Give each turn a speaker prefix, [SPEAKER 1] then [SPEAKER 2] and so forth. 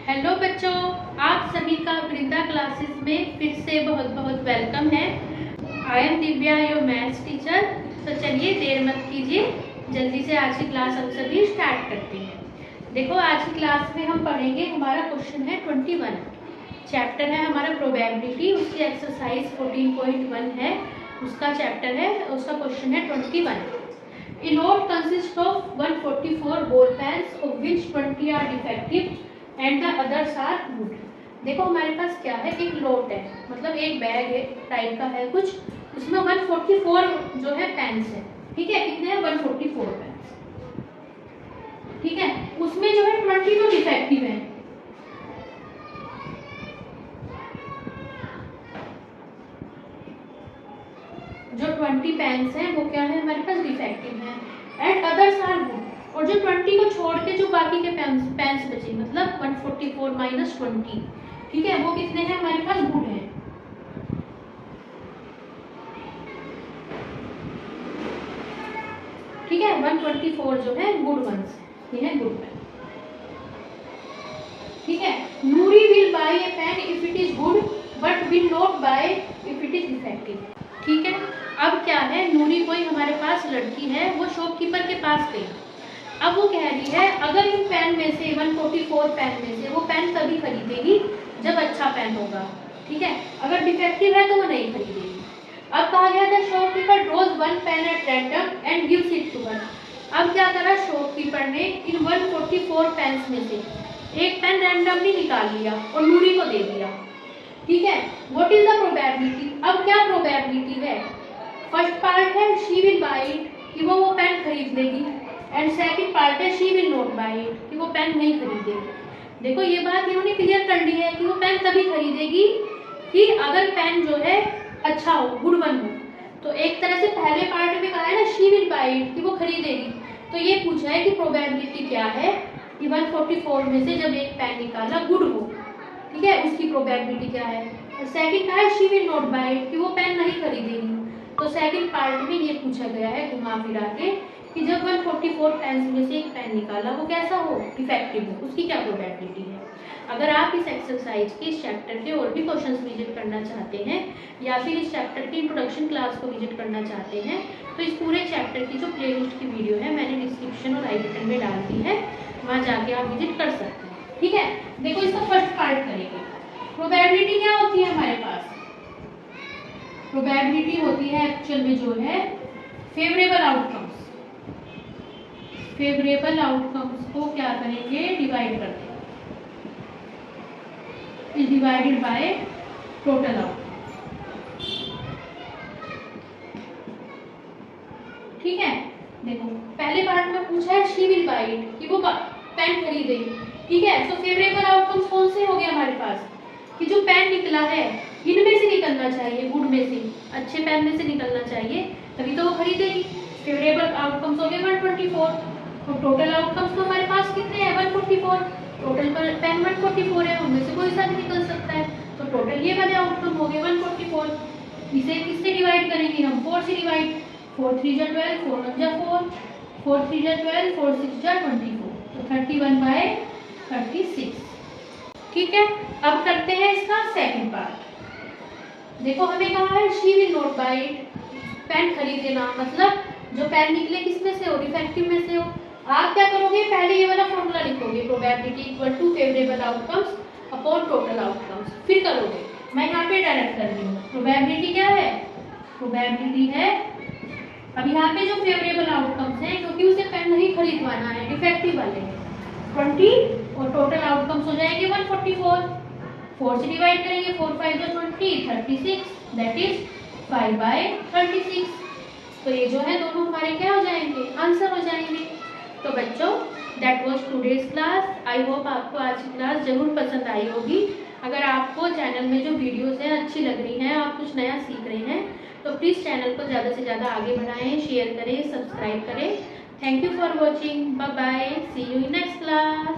[SPEAKER 1] Hello बच्चों, आप सभी का वृंदा क्लासेस में फिर से बहुत बहुत वेलकम है। I am Divya, your maths teacher. तो चलिए देर मत कीजिए, जल्दी से आज की क्लास हम सभी स्टार्ट करते हैं। देखो, आज की क्लास में हम पढ़ेंगे, हमारा क्वेश्चन है 21, चैप्टर है हमारा प्रोबेबिलिटी, उसकी एक्सरसाइज 14.1 है, उसका चैप्टर है, उसका क्वेश्चन है 21। A note consists of 144 ball pens, of which 20 are defective and the others are good. देखो हमारे पास क्या है, एक लोट है, मतलब एक बैग है टाइप का है कुछ, उसमें 144 जो है पेन्स है। ठीक है, कितने हैं? 144 पेन्स। ठीक है, उसमें जो है 20 तो डिफेक्टिव है। जो 20 पेन्स हैं वो क्या है, हमारे पास डिफेक्टिव है। एंड अदर्स आर गुड, और जो 20 को छोड़ के जो बाकी के पेन्स बचे, मतलब 144 माइनस 20, ठीक है, वो कितने हैं हमारे पास? गुड हैं। ठीक है, 124 जो है गुड वंस, ये है गुड पेन। ठीक है, Noori will buy a pen if it is good but will not buy if it is defective. ठीक है, अब क्या है, नूरी कोई हमारे पास लड़की है, वो शॉपकीपर के पास गई। अब वो कह रही है, अगर इन पेन में से 144 पेन में से वो पेन तभी खरीदेगी जब अच्छा पेन होगा। ठीक है, अगर डिफेक्टिव है तो वो नहीं खरीदेगी। अब कहा गया था shopkeeper draws one pen at random and gives it to her. अब क्या करा शॉपकीपर ने, इन 144 पेन्स में से एक पेन रैंडमली निकाल लिया और नूरी को दे दिया। ठीक है, व्हाट इज द प्रोबेबिलिटी? अब क्या प्रोबेबिलिटी है? फर्स्ट पार्ट है शी विल बाय इट, कि वो पेन खरीद लेगी, एंड सेकंड पार्ट है she will not buy it, कि वो पेन नहीं खरीदेगी। देखो ये बात इन्होंने क्लियर कर ली है कि वो पेन तभी खरीदेगी कि अगर पेन जो है अच्छा हो, गुड वन हो। तो एक तरह से पहले पार्ट में कहा है ना शी विल बाय इट, कि वो खरीदेगी, तो ये पूछा है कि प्रोबेबिलिटी क्या है कि 144 में से जब एक पेन निकाला गुड हो, ठीक है, उसकी प्रोबेबिलिटी क्या है। और सेकंड का है she will not buy it, कि वो पेन नहीं खरीदेगी। तो सेकंड पार्ट में ये पूछा गया है घुमा फिरा के कि जब 144 पेन्स में से एक पेन निकाला वो कैसा हो, डिफेक्टिव हो, उसकी क्या प्रोबेबिलिटी है। अगर आप इस एक्सरसाइज के, इस चैप्टर के और भी क्वेश्चंस विजिट करना चाहते हैं या फिर इस चैप्टर की इंट्रोडक्शन क्लास को विजिट करना चाहते हैं, तो इस पूरे चैप्टर की जो प्लेलिस्ट की वीडियो है मैंने डिस्क्रिप्शन और आई बटन में डाल दी है, वहाँ जाके आप विजिट कर सकते हैं। ठीक है, देखो इसका फर्स्ट पार्ट करेंगे। प्रोबेबिलिटी क्या होती है हमारे पास? प्रोबेबिलिटी होती है एक्चुअल में जो है फेवरेबल आउटकम्स। फेवरेबल आउटकम्स को क्या करेंगे, डिवाइड कर देंगे, is divided by total outcome. ठीक है, देखो पहले पार्ट में पूछा है शी विल बाय इट, कि वो पेन खरीदेगी। ठीक है, तो फेवरेबल आउटकम्स कौन से हो गए हमारे पास, कि जो पेन निकला है इनमें से निकलना चाहिए, गुड में से, अच्छे पेन में से निकलना चाहिए, तभी तो वो खरीदेगी। फेवरेबल आउटकम्स हो गए 124, और टोटल आउटकम्स तो हमारे पास कितने हैं? 144। टोटल पर पेन 144 है, उनमें से कोई सा भी निकल सकता है, तो टोटल ये वाले आउटकम हो गए 144। इसे किससे डिवाइड करेंगे हम? 4 से डिवाइड। 4 3 जा 12, 4 1 जा 4, 4 3 जा 12, 4 6 जा 24, तो 31/36। ठीक है, अब करते हैं इसका सेकंड पार्ट। देखो हमें कहा है she will not buy it, pen खरीदेना, मतलब जो पेन निकले किसमें से हो, डिफेक्टिव में से हो। आप क्या करोगे, पहले ये वाला फॉर्मूला लिखोगे, probability equal to favourable outcomes upon total outcomes, फिर करोगे। मैं यहाँ पे डायरेक्ट कर रही हूँ। प्रोबेबिलिटी क्या है? प्रोबेबिलिटी है, अब यहाँ पे जो फेवरेबल आउटकम्स हैं, क्योंकि उसे पेन नहीं खरीदवाना है, डिफेक्टिव वाले हैं, 20, और टोटल आउटकम्स हो जाएंगे 144। 4 से डिवाइड करेंगे, 4 5 जा 20, 36, दैट इज 5/36। तो ये जो है दोनों हमारे क्या हो जाएंगे, आंसर हो जाएंगे। तो बच्चों, that was today's class. I hope आपको आज की क्लास जरूर पसंद आई होगी। अगर आपको चैनल में जो वीडियोस हैं अच्छी लग रही हैं, आप कुछ नया सीख रहे हैं, तो प्लीज़ चैनल को ज़्यादा से ज़्यादा आगे बढ़ाएं, शेयर करें, सब्सक्राइब करें। Thank you for watching, bye bye, see you in next class.